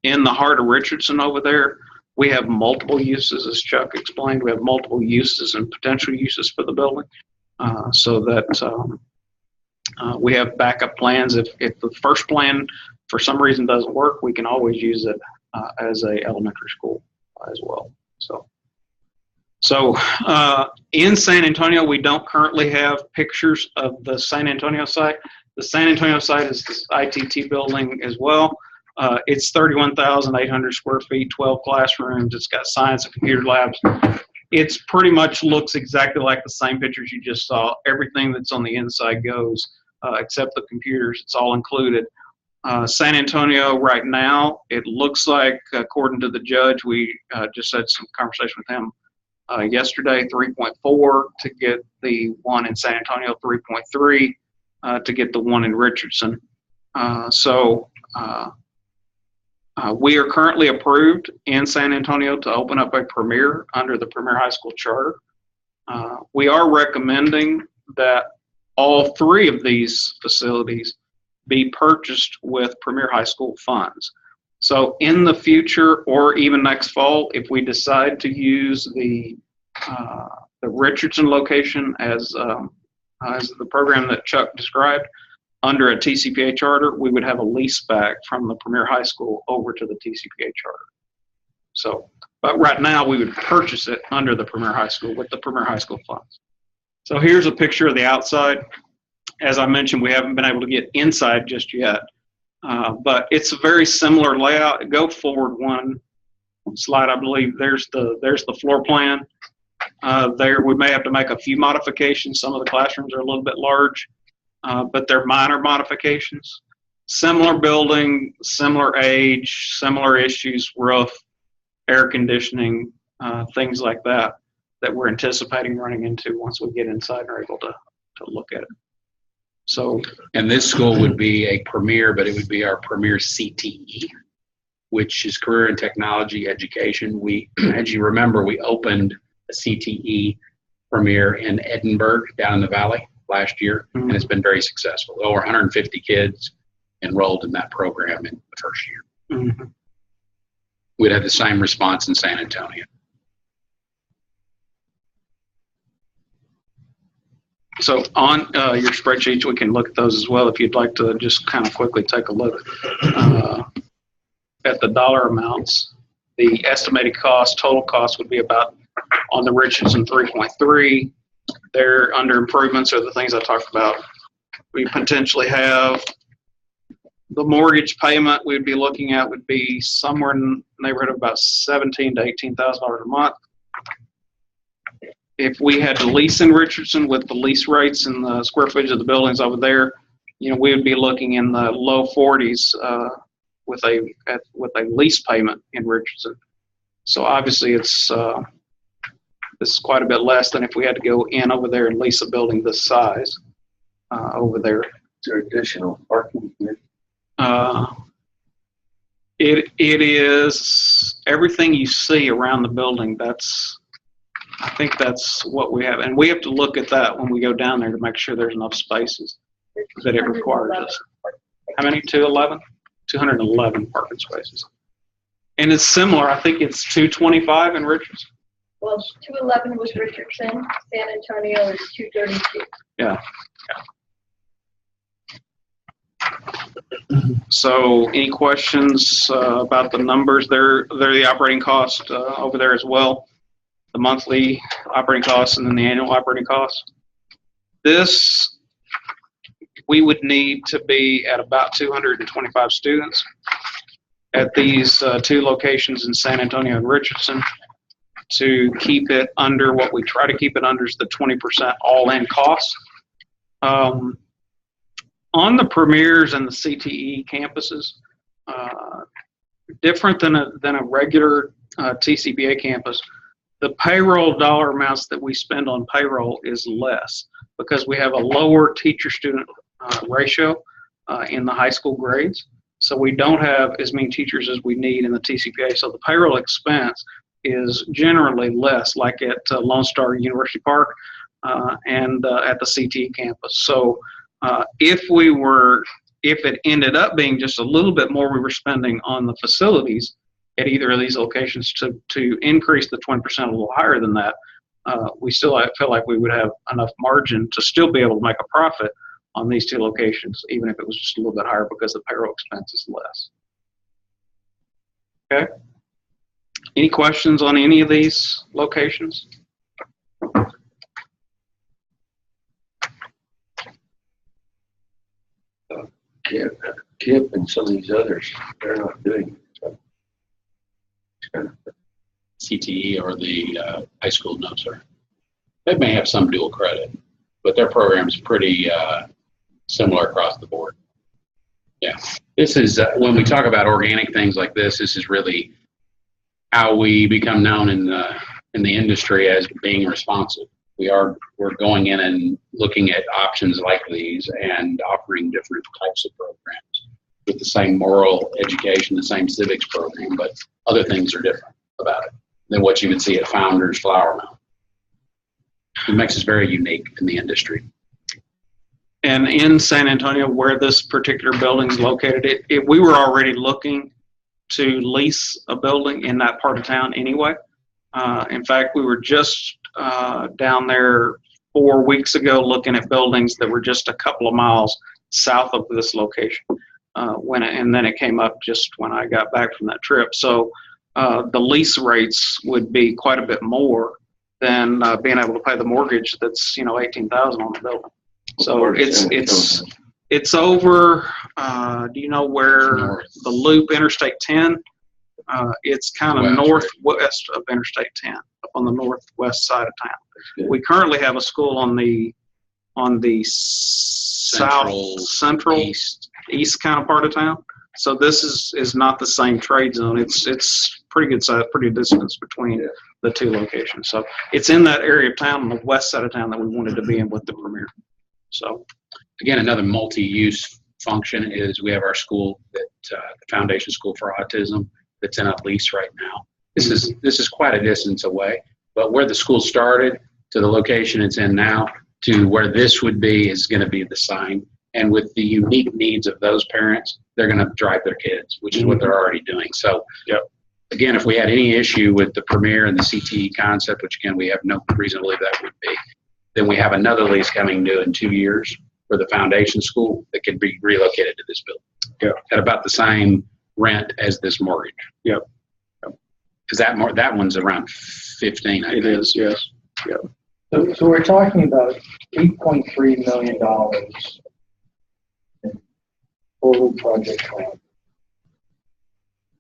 in the heart of Richardson over there, we have multiple uses, as Chuck explained. We have multiple uses and potential uses for the building, so that we have backup plans. If the first plan for some reason doesn't work, we can always use it as a elementary school as well. So in San Antonio, we don't currently have pictures of the San Antonio site. The San Antonio site is this ITT building as well. It's 31,800 square feet, 12 classrooms. It's got science and computer labs. It's pretty much looks exactly like the same pictures you just saw. Everything that's on the inside goes, except the computers. It's all included. San Antonio right now, it looks like, according to the judge, we just had some conversation with him yesterday, 3.4 to get the one in San Antonio, 3.3 to get the one in Richardson. We are currently approved in San Antonio to open up a Premier under the Premier High School Charter. We are recommending that all three of these facilities be purchased with Premier High School funds. So in the future, or even next fall, if we decide to use the Richardson location as the program that Chuck described, under a TCPA charter, we would have a lease back from the Premier High School over to the TCPA charter. So, but right now we would purchase it under the Premier High School with the Premier High School funds. So here's a picture of the outside. As I mentioned, we haven't been able to get inside just yet, but it's a very similar layout. Go forward one slide, I believe. There's the floor plan. There we may have to make a few modifications. Some of the classrooms are a little bit large. But they're minor modifications. Similar building, similar age, similar issues, roof, air conditioning, things like that we're anticipating running into once we get inside and are able to look at it. So, and this school would be a Premier, but it would be our Premier CTE, which is Career and Technology Education. We, as you remember, we opened a CTE Premier in Edinburgh down in the valley last year, and it's been very successful. Over 150 kids enrolled in that program in the first year. Mm-hmm. We'd have the same response in San Antonio. So on your spreadsheets, we can look at those as well if you'd like to just kind of quickly take a look. at the dollar amounts, the estimated cost, total cost would be about, on the Richardson 3.3, they're under improvements are the things I talked about. We potentially have the mortgage payment we'd be looking at would be somewhere in the neighborhood of about $17,000 to $18,000 a month. If we had to lease in Richardson with the lease rates and the square footage of the buildings over there, we would be looking in the low 40s with a lease payment in Richardson. So obviously it's this is quite a bit less than if we had to go in over there and lease a building this size over there. Is there additional parking here? It is everything you see around the building. I think that's what we have, and we have to look at that when we go down there to make sure there's enough spaces that it requires us. How many? 211 parking spaces. And it's similar. I think it's 225 in Richardson. Well, 211 was Richardson. San Antonio is 232. Yeah. So any questions about the numbers? They're the operating cost over there as well. The monthly operating costs and then the annual operating costs. This, we would need to be at about 225 students at these two locations in San Antonio and Richardson to keep it under what we try to keep it under is the 20% all-in cost. On the Premiers and the CTE campuses, different than a regular TCPA campus, the payroll dollar amounts that we spend on payroll is less because we have a lower teacher-student ratio in the high school grades. So we don't have as many teachers as we need in the TCPA. So the payroll expense is generally less, like at Lone Star University Park and at the CTE campus. So if it ended up being just a little bit more we were spending on the facilities at either of these locations to increase the 20% a little higher than that, we still feel like we would have enough margin to still be able to make a profit on these two locations, even if it was just a little bit higher because the payroll expense is less. Okay. Any questions on any of these locations? KIP and some of these others, they're not doing it. CTE or the high school, no, sir. They may have some dual credit, but their program's pretty similar across the board. Yeah. This is, when we talk about organic things like this is really how we become known in the industry as being responsive. We're going in and looking at options like these and offering different types of programs with the same moral education, the same civics program, but other things are different about it than what you would see at Founders, Flower Mound. It makes us very unique in the industry. And in San Antonio, where this particular building is located, we were already looking to lease a building in that part of town anyway. In fact, we were just down there 4 weeks ago looking at buildings that were just a couple of miles south of this location. And then it came up just when I got back from that trip. So the lease rates would be quite a bit more than being able to pay the mortgage that's $18,000 on the building. So it's over. Do you know where the loop Interstate 10? It's kind of northwest of Interstate 10, up on the northwest side of town. We currently have a school on the central east kind of part of town. So this is not the same trade zone. It's pretty good size, pretty distance between the two locations. So it's in that area of town, on the west side of town, that we wanted to be in with the Premier. So again, another multi-use function is we have our school, that the Foundation School for Autism, that's in a lease right now. This is quite a distance away, but where the school started to the location it's in now to where this would be is going to be the same. And with the unique needs of those parents, they're going to drive their kids, which is what they're already doing. So, again, if we had any issue with the Premier and the CTE concept, which again we have no reason to believe that would be, then we have another lease coming due in 2 years for the Foundation School that could be relocated to this building at about the same rent as this mortgage. Yep. Is that one's around 15? I It think. is, yes. So we're talking about $8.3 million in total project cost.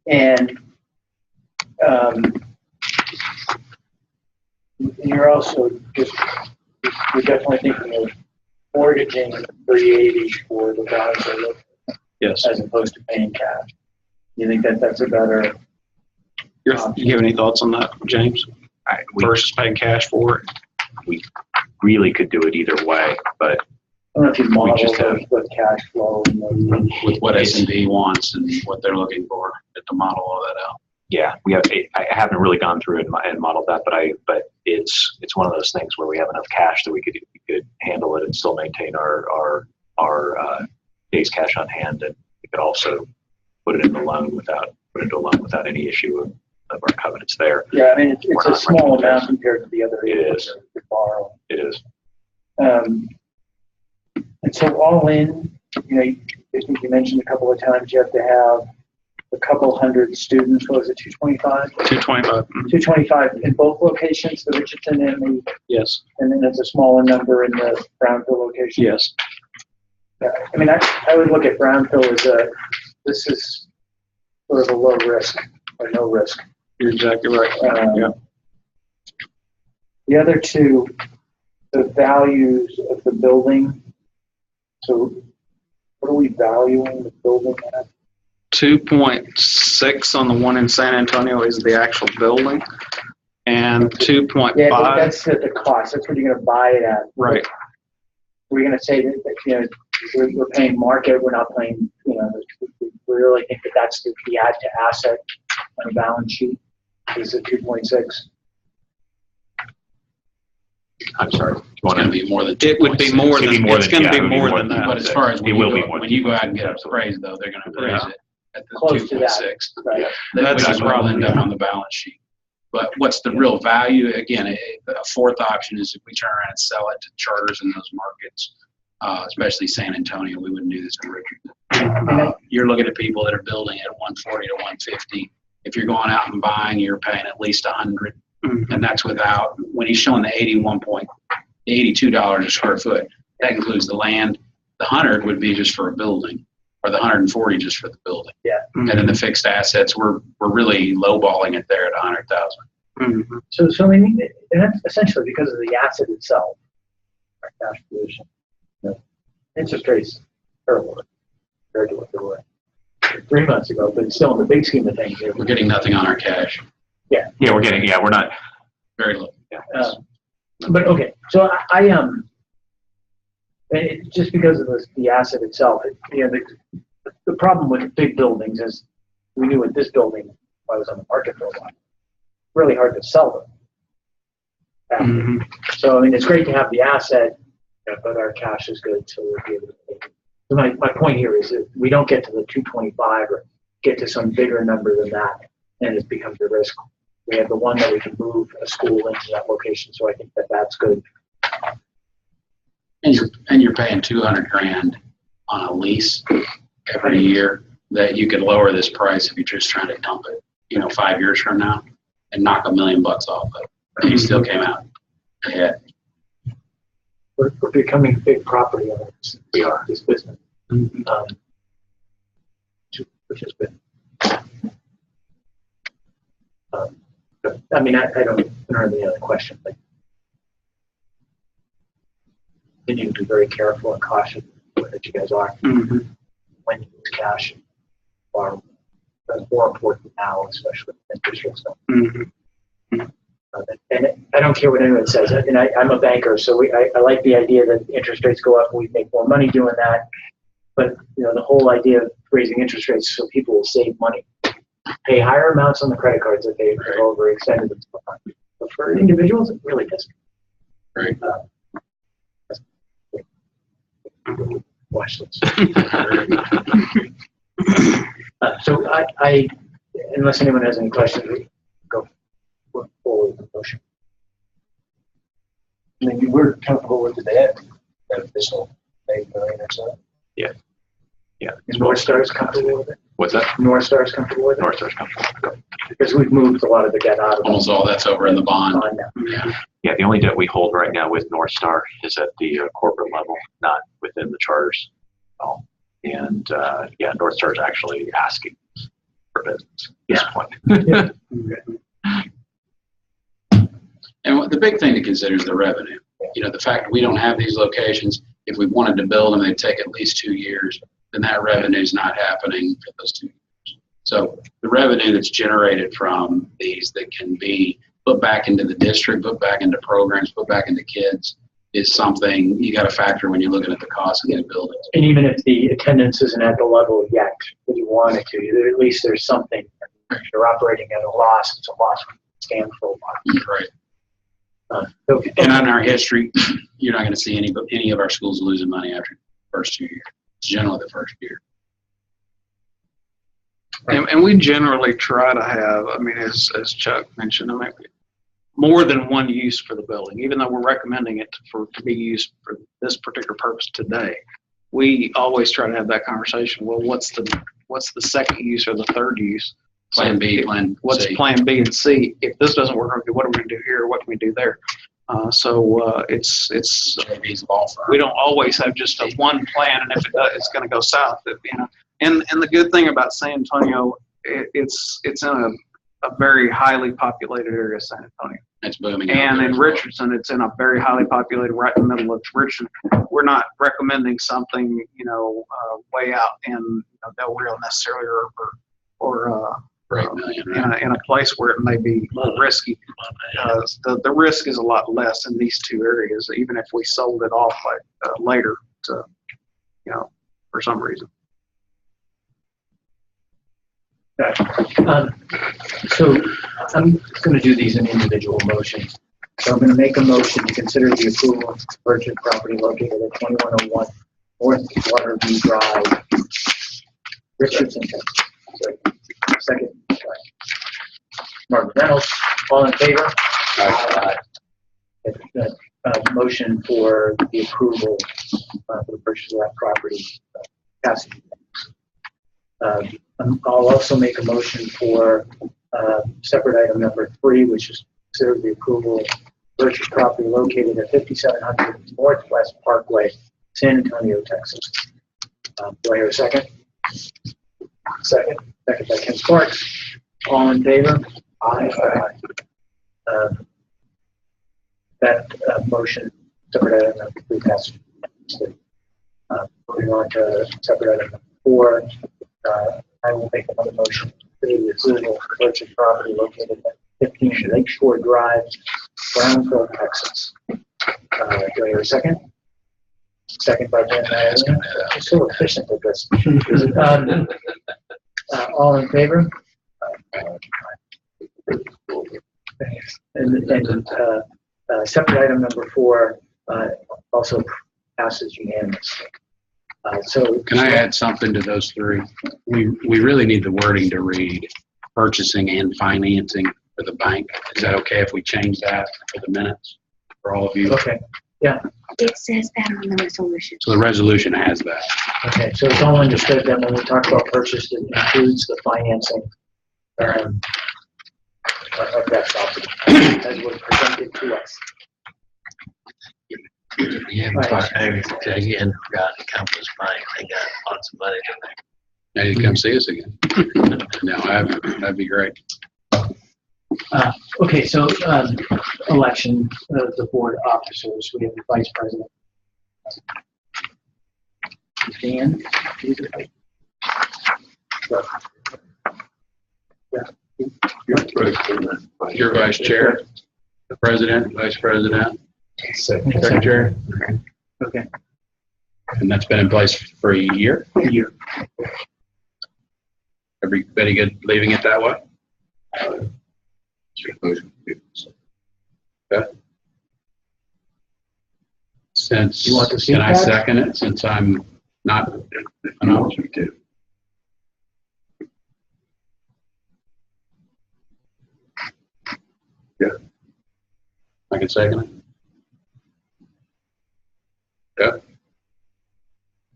And you're also you're definitely thinking of mortgaging 380 for the voucher, Yes. as opposed to paying cash. You think that that's a better? You have any thoughts on that, James? We Versus paying cash for it? really could do it either way, but I don't know if you model just have- the cash flow and those things. With what S&D wants and what they're looking for, to model all that out. yeah, I haven't really gone through and modeled that, but it's one of those things where we have enough cash that we could handle it and still maintain our days cash on hand, and we could also put it into a loan without any issue of our covenants there. Yeah, I mean, it's We're a not small renting amount this. compared to the other. It areas is. that we borrow. It is. And so all in, you know, I think you mentioned a couple of times you have to have a couple hundred students. What was it, 225? 225. 225 in both locations, the Richardson and the, Yes. and then it's a smaller number in the Brownfield location. Yes. Yeah, I mean, I would look at Brownfield as this is sort of a low risk or no risk. You're exactly right. Yeah. The other two, the values of the building. So what are we valuing the building at? 2.6 on the one in San Antonio is the actual building, and 2.5. Yeah, but that's the cost. That's what you're going to buy it at. Right. We're going to say that, you know, we're paying market. We're not paying, you know, we really think that that's the add to asset on the balance sheet is at 2.6. I'm sorry. It's going to be more than. It would be more It'd than, be more it's than- going to yeah, be it would be more more than than that. But as far as It will be more. when you go out and get appraised, though, they're going to appraise it at the Close to that. 2.6. Right. That's Which is what- probably done on the balance sheet. But what's the real value? Again, a fourth option is if we turn around and sell it to charters in those markets, especially San Antonio. We wouldn't do this in Richardson. You're looking at people that are building at 140 to 150. If you're going out and buying, you're paying at least 100, and that's without when he's showing the $82 a square foot. That includes the land. The 100 would be just for a building, or the 140 just for the building. Yeah. And then the fixed assets, we're really lowballing it there at 100,000. So I mean, and that's essentially because of the asset itself, our cash position. You know, interest rates terrible compared to what they were 3 months ago, but still in the big scheme of things, We're getting nothing on our cash. Yeah, we're not. Very low. but okay, so I just because of the asset itself, you know, the problem with big buildings is we knew with this building, I was on the market for a while, really hard to sell them. So I mean, it's great to have the asset, but our cash is good, so we'll be able to pay. So my point here is that we don't get to the 225 or get to some bigger number than that, and it becomes a risk. We have the one that we can move a school into that location, so I think that that's good. And you're paying $200,000 on a lease every year that you could lower this price if you're just trying to dump it, 5 years from now and knock $1 million off of it. And you still came out ahead. We're becoming big property owners. We are. This business, which is good. I mean, I don't have any other questions. Like, you need to be very careful and cautious that you guys are when you use cash. Or that's more important now, especially with interest rates. And I don't care what anyone says. And I'm a banker, so I like the idea that interest rates go up and we make more money doing that. But the whole idea of raising interest rates so people will save money, pay higher amounts on the credit cards that they've overextended themselves on. But for individuals, it really doesn't. Right. Watch this. So I, unless anyone has any questions, we go forward with the motion. I mean, we're comfortable with the debt, that additional $8 million or so. Yeah. Is North Star is comfortable with it? What's that? North Star is comfortable with it? North Star's comfortable. Because we've moved a lot of the debt out of Almost all that's over in the bond. now. Yeah, the only debt we hold right now with North Star is at the corporate level, not within the charters. And yeah, North Star is actually asking for business at this point. And the big thing to consider is the revenue. You know, the fact that we don't have these locations, if we wanted to build them, they'd take at least 2 years, then that revenue is not happening for those 2 years. So the revenue that's generated from these that can be put back into the district, put back into programs, put back into kids is something you got to factor when you're looking at the cost of these buildings. And even if the attendance isn't at the level yet that you want it to, at least there's something. If you're operating at a loss, it's a loss we can stand for a while. Right. Okay. And in our history, you're not going to see any of our schools losing money after the first 2 years. It's generally the first year. And we generally try to have, I mean, as Chuck mentioned, I mean, more than one use for the building, even though we're recommending it to be used for this particular purpose today. We always try to have that conversation. Well, what's the second use or the third use? Plan B, plan What's C. plan B and C? If this doesn't work, okay, what are we going to do here? What can we do there? It's we don't always have just a one plan, and if it does, it's going to go south. You know, and the good thing about San Antonio, it's in a very highly populated area of San Antonio. It's booming. And in Richardson, it's in a very highly populated, right in the middle of Richardson. We're not recommending something, you know, way out in Del Rio necessarily, or in a place where it may be more risky. The risk is a lot less in these two areas, even if we sold it off later to, for some reason. So I'm going to do these in individual motions. So I'm going to make a motion to consider the approval of purchase property located at 2101 North Waterview Drive, Richardson. Second. Mark Reynolds, all in favor? Motion for the approval for the purchase of that property passes. I'll also make a motion for separate item number 3, which is consider the approval of purchase property located at 5700 Northwest Parkway, San Antonio, Texas. Do I hear a second? Second by Ken Sparks. All in favor? Aye. That motion, separate item number 3 passes. Moving on to separate item number 4. I will make another motion for the approval of purchase property located at 15 Lakeshore Drive, Brownsville, Texas. Do I hear a second? Second by Ben. I'm so efficient at this. All in favor? And separate item number 4 also passes unanimously. So can I add something to those 3? We really need the wording to read purchasing and financing for the bank. Is that okay if we change that for the minutes for all of you? Okay. Yeah. It says that on the resolution. So the resolution has that. Okay. So it's all understood that when we talk about purchase, it includes the financing of that property as was presented to us. Yeah, again, forgot to come to this bank. They got lots of money in there. Now you come see us again. No, that'd be great. Okay, so election of the board officers. We have the vice president. Dan, You're vice chair, the president, vice president, secretary. Okay. And that's been in place for a year? A year. Everybody good leaving it that way? Okay. Since, You want to see can I that? second it since I'm not an officer too? Yeah. I can second it? Yeah.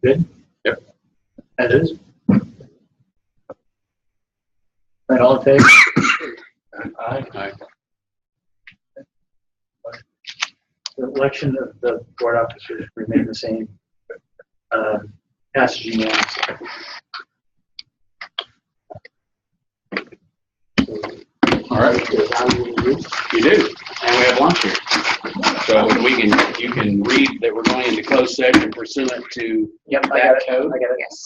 Good? Yep. That is. Right, all in favor? Aye. Aye. The election of the board officers remain the same. Passes unanimously. All right. You do, and we have lunch here. So you can read that we're going into closed session pursuant to Yep, I that got it. code. I got it. Yes.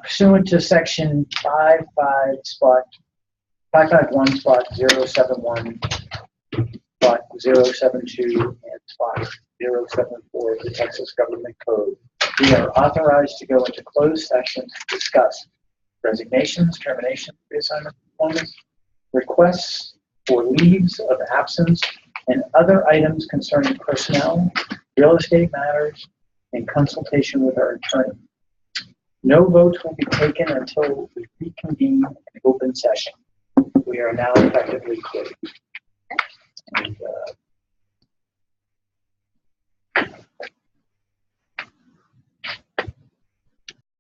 Pursuant to section 551 spot 071 spot 072 and spot 074 of the Texas Government Code, we are authorized to go into closed session to discuss resignations, terminations, reassignment, performance, requests for leaves of absence, and other items concerning personnel, real estate matters, and consultation with our attorney. No votes will be taken until we reconvene in open session. We are now effectively closed.